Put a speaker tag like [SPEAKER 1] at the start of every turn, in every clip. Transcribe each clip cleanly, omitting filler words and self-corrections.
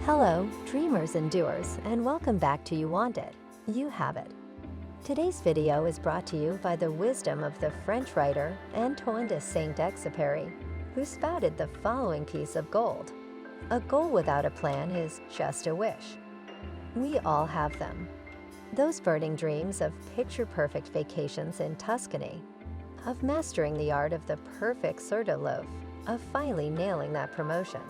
[SPEAKER 1] Hello, dreamers and doers, and welcome back to You Want It, You Have It. Today's video is brought to you by the wisdom of the French writer Antoine de Saint-Exupéry, who spouted the following piece of gold. A goal without a plan is just a wish. We all have them. Those burning dreams of picture-perfect vacations in Tuscany, of mastering the art of the perfect sourdough loaf, of finally nailing that promotion.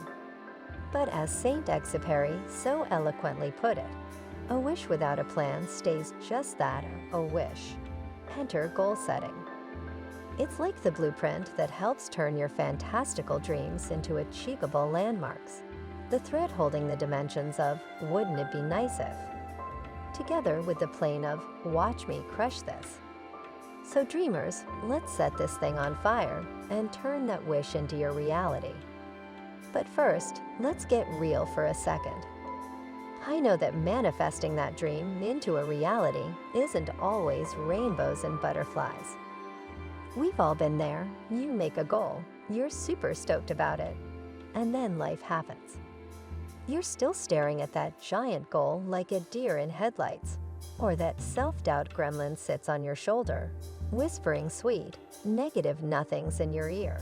[SPEAKER 1] But as Saint-Exupéry so eloquently put it, a wish without a plan stays just that, a wish. Enter goal setting. It's like the blueprint that helps turn your fantastical dreams into achievable landmarks. The thread holding the dimensions of "wouldn't it be nice if," together with the plane of "watch me crush this." So dreamers, let's set this thing on fire and turn that wish into your reality. But first, let's get real for a second. I know that manifesting that dream into a reality isn't always rainbows and butterflies. We've all been there. You make a goal, you're super stoked about it, and then life happens. You're still staring at that giant goal like a deer in headlights, or that self-doubt gremlin sits on your shoulder, whispering sweet, negative nothings in your ear.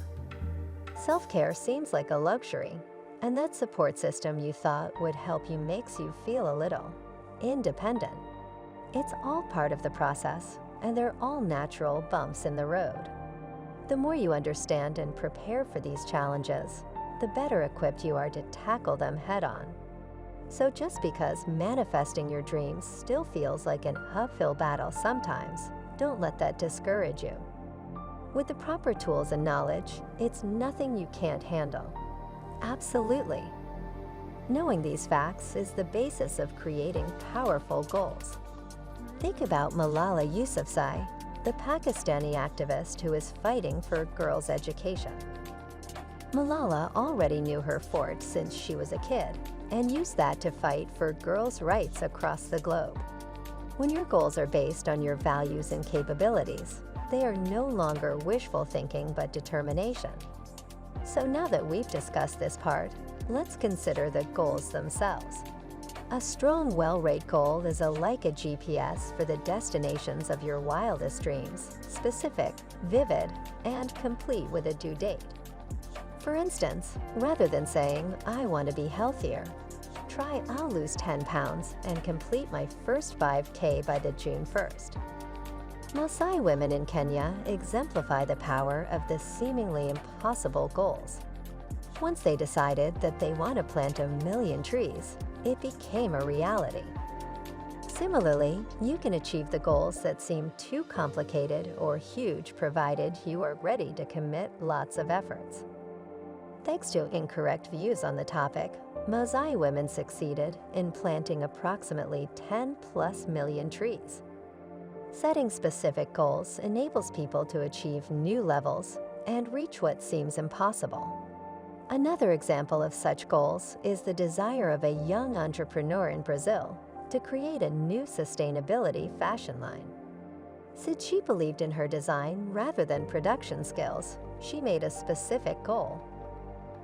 [SPEAKER 1] Self-care seems like a luxury, and that support system you thought would help you makes you feel a little independent. It's all part of the process, and they're all natural bumps in the road. The more you understand and prepare for these challenges, the better equipped you are to tackle them head-on. So just because manifesting your dreams still feels like an uphill battle sometimes, don't let that discourage you. With the proper tools and knowledge, it's nothing you can't handle. Absolutely. Knowing these facts is the basis of creating powerful goals. Think about Malala Yousafzai, the Pakistani activist who is fighting for girls' education. Malala already knew her fort since she was a kid and used that to fight for girls' rights across the globe. When your goals are based on your values and capabilities, they are no longer wishful thinking but determination. So now that we've discussed this part, let's consider the goals themselves. A strong, well-rated goal is like a GPS for the destinations of your wildest dreams, specific, vivid, and complete with a due date. For instance, rather than saying, "I want to be healthier," try, "I'll lose 10 pounds and complete my first 5K by the June 1st. Maasai women in Kenya exemplify the power of the seemingly impossible goals. Once they decided that they want to plant 1,000,000 trees, it became a reality. Similarly, you can achieve the goals that seem too complicated or huge provided you are ready to commit lots of efforts. Thanks to incorrect views on the topic, Maasai women succeeded in planting approximately 10+ million trees. Setting specific goals enables people to achieve new levels and reach what seems impossible. Another example of such goals is the desire of a young entrepreneur in Brazil to create a new sustainability fashion line. Since she believed in her design rather than production skills, she made a specific goal.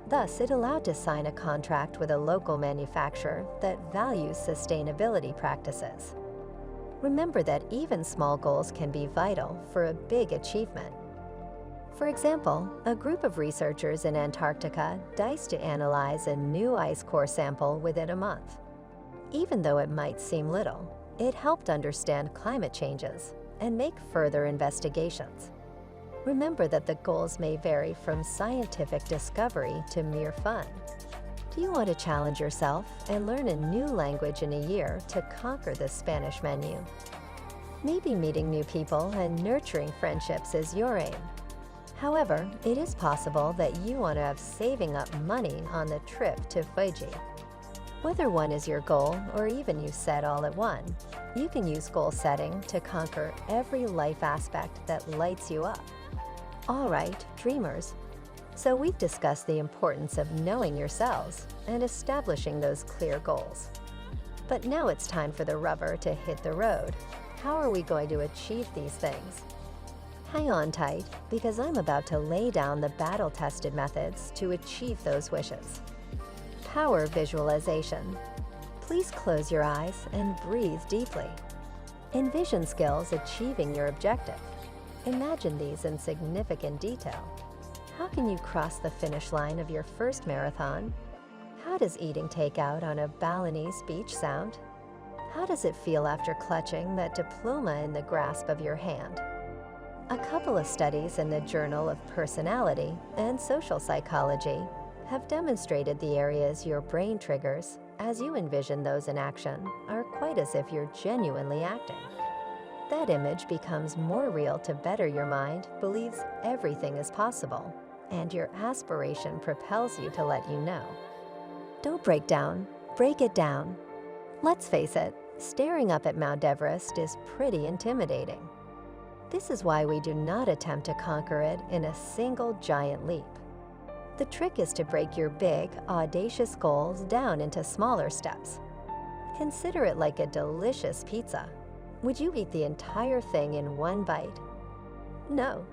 [SPEAKER 1] Thus, it allowed to sign a contract with a local manufacturer that values sustainability practices. Remember that even small goals can be vital for a big achievement. For example, a group of researchers in Antarctica diced to analyze a new ice core sample within a month. Even though it might seem little, it helped understand climate changes and make further investigations. Remember that the goals may vary from scientific discovery to mere fun. Do you want to challenge yourself and learn a new language in a year to conquer the Spanish menu? Maybe meeting new people and nurturing friendships is your aim. However, it is possible that you want to have saving up money on the trip to Fiji. Whether one is your goal or even you set all at one, you can use goal setting to conquer every life aspect that lights you up. All right, dreamers. So we've discussed the importance of knowing yourselves and establishing those clear goals. But now it's time for the rubber to hit the road. How are we going to achieve these things? Hang on tight, because I'm about to lay down the battle-tested methods to achieve those wishes. Power visualization. Please close your eyes and breathe deeply. Envision skills achieving your objective. Imagine these in significant detail. How can you cross the finish line of your first marathon? How does eating takeout on a Balinese beach sound? How does it feel after clutching that diploma in the grasp of your hand? A couple of studies in the Journal of Personality and Social Psychology have demonstrated the areas your brain triggers as you envision those in action are quite as if you're genuinely acting. That image becomes more real to better your mind believes everything is possible, and your aspiration propels you to let you know. Don't break down, break it down. Let's face it, staring up at Mount Everest is pretty intimidating. This is why we do not attempt to conquer it in a single giant leap. The trick is to break your big, audacious goals down into smaller steps. Consider it like a delicious pizza. Would you eat the entire thing in one bite? No.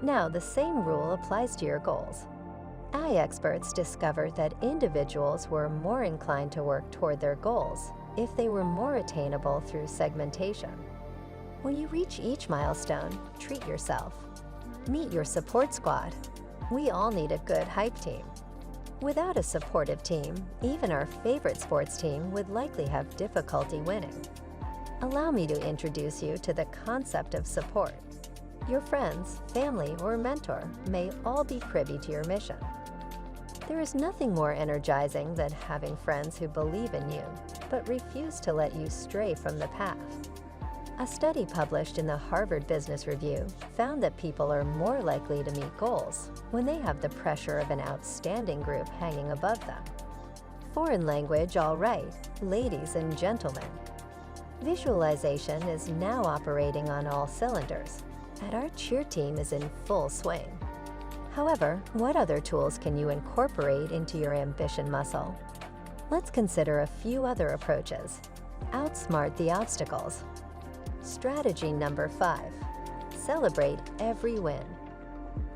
[SPEAKER 1] Now, the same rule applies to your goals. Eye experts discovered that individuals were more inclined to work toward their goals if they were more attainable through segmentation. When you reach each milestone, treat yourself. Meet your support squad. We all need a good hype team. Without a supportive team, even our favorite sports team would likely have difficulty winning. Allow me to introduce you to the concept of support. Your friends, family, or mentor may all be privy to your mission. There is nothing more energizing than having friends who believe in you, but refuse to let you stray from the path. A study published in the Harvard Business Review found that people are more likely to meet goals when they have the pressure of an outstanding group hanging above them. Foreign language all right, ladies and gentlemen. Visualization is now operating on all cylinders, and our cheer team is in full swing. However, what other tools can you incorporate into your ambition muscle? Let's consider a few other approaches. Outsmart the obstacles. Strategy number 5, celebrate every win.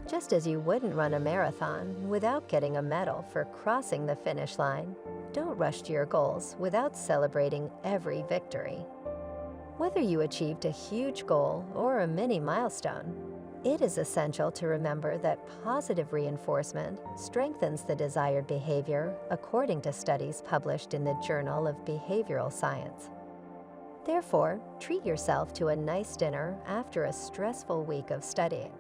[SPEAKER 1] Just as you wouldn't run a marathon without getting a medal for crossing the finish line, don't rush to your goals without celebrating every victory. Whether you achieved a huge goal or a mini milestone, it is essential to remember that positive reinforcement strengthens the desired behavior according to studies published in the Journal of Behavioral Science. Therefore, treat yourself to a nice dinner after a stressful week of studying.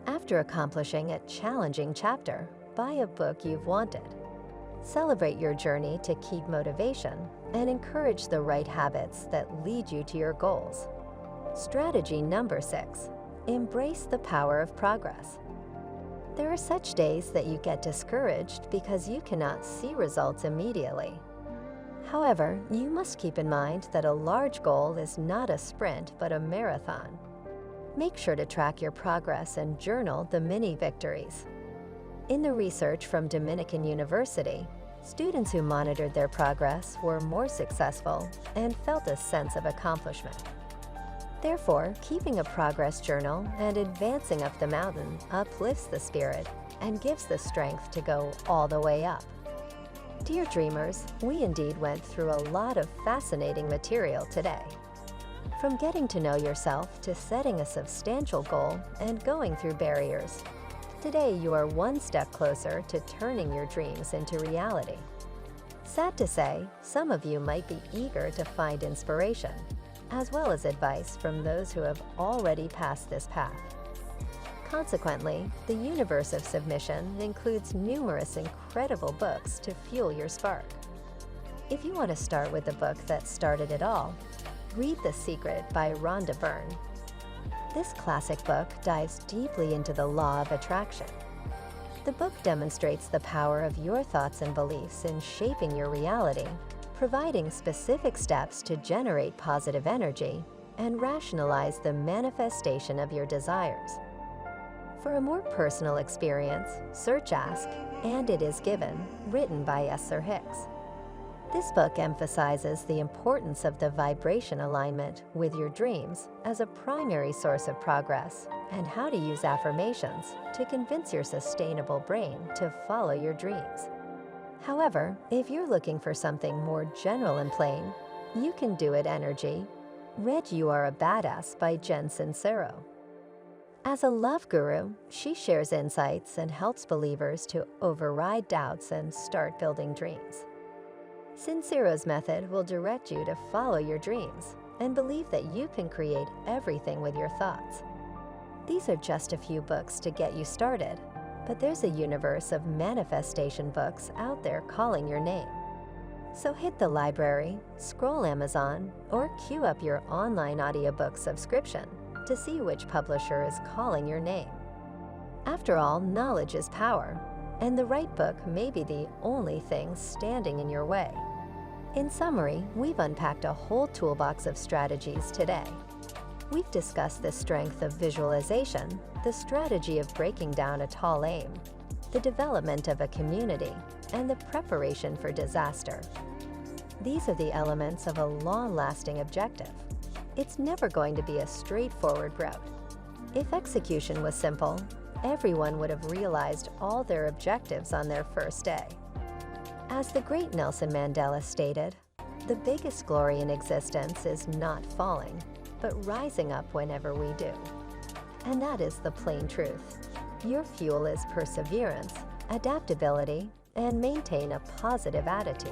[SPEAKER 1] After accomplishing a challenging chapter, buy a book you've wanted. Celebrate your journey to keep motivation and encourage the right habits that lead you to your goals. Strategy number 6, embrace the power of progress. There are such days that you get discouraged because you cannot see results immediately. However, you must keep in mind that a large goal is not a sprint but a marathon. Make sure to track your progress and journal the mini victories. In the research from Dominican University, students who monitored their progress were more successful and felt a sense of accomplishment. Therefore, keeping a progress journal and advancing up the mountain uplifts the spirit and gives the strength to go all the way up. Dear dreamers, we indeed went through a lot of fascinating material today. From getting to know yourself to setting a substantial goal and going through barriers, today you are one step closer to turning your dreams into reality. Sad to say, some of you might be eager to find inspiration, as well as advice from those who have already passed this path. Consequently, the universe of submission includes numerous incredible books to fuel your spark. If you want to start with the book that started it all, read The Secret by Rhonda Byrne. This classic book dives deeply into the law of attraction. The book demonstrates the power of your thoughts and beliefs in shaping your reality, providing specific steps to generate positive energy and rationalize the manifestation of your desires. For a more personal experience, search Ask, and It Is Given, written by Esther Hicks. This book emphasizes the importance of the vibration alignment with your dreams as a primary source of progress and how to use affirmations to convince your sustainable brain to follow your dreams. However, if you're looking for something more general and plain, You Can Do It energy, read You Are a Badass by Jen Sincero. As a love guru, she shares insights and helps believers to override doubts and start building dreams. Sincero's method will direct you to follow your dreams and believe that you can create everything with your thoughts. These are just a few books to get you started, but there's a universe of manifestation books out there calling your name. So hit the library, scroll Amazon, or queue up your online audiobook subscription to see which publisher is calling your name. After all, knowledge is power, and the right book may be the only thing standing in your way. In summary, we've unpacked a whole toolbox of strategies today. We've discussed the strength of visualization, the strategy of breaking down a tall aim, the development of a community, and the preparation for disaster. These are the elements of a long-lasting objective. It's never going to be a straightforward route. If execution was simple, everyone would have realized all their objectives on their first day. As the great Nelson Mandela stated, the biggest glory in existence is not falling, but rising up whenever we do. And that is the plain truth. Your fuel is perseverance, adaptability, and maintain a positive attitude.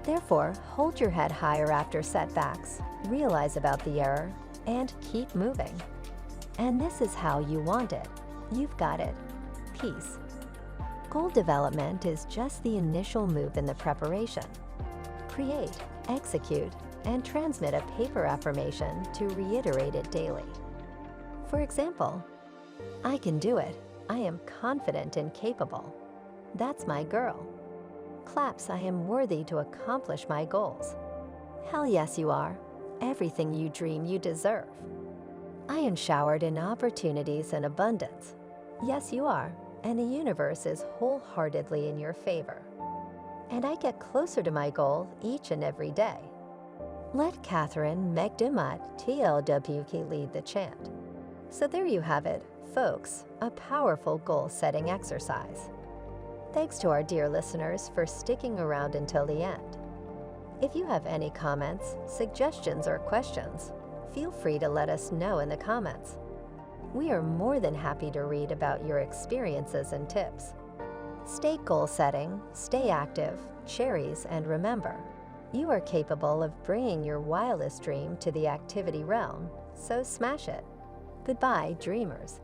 [SPEAKER 1] Therefore, hold your head higher after setbacks, realize about the error, and keep moving. And this is how you want it. You've got it. Peace. Goal development is just the initial move in the preparation. Create, execute, and transmit a paper affirmation to reiterate it daily. For example, I can do it. I am confident and capable. That's my girl. Claps, I am worthy to accomplish my goals. Hell yes, you are. Everything you dream, you deserve. I am showered in opportunities and abundance. Yes, you are, and the universe is wholeheartedly in your favor. And I get closer to my goal each and every day. Let Catherine McDermott TLWK lead the chant. So there you have it, folks, a powerful goal-setting exercise. Thanks to our dear listeners for sticking around until the end. If you have any comments, suggestions, or questions, feel free to let us know in the comments. We are more than happy to read about your experiences and tips. Stay goal-setting, stay active, cherries, and remember, you are capable of bringing your wildest dream to the activity realm, so smash it. Goodbye, dreamers.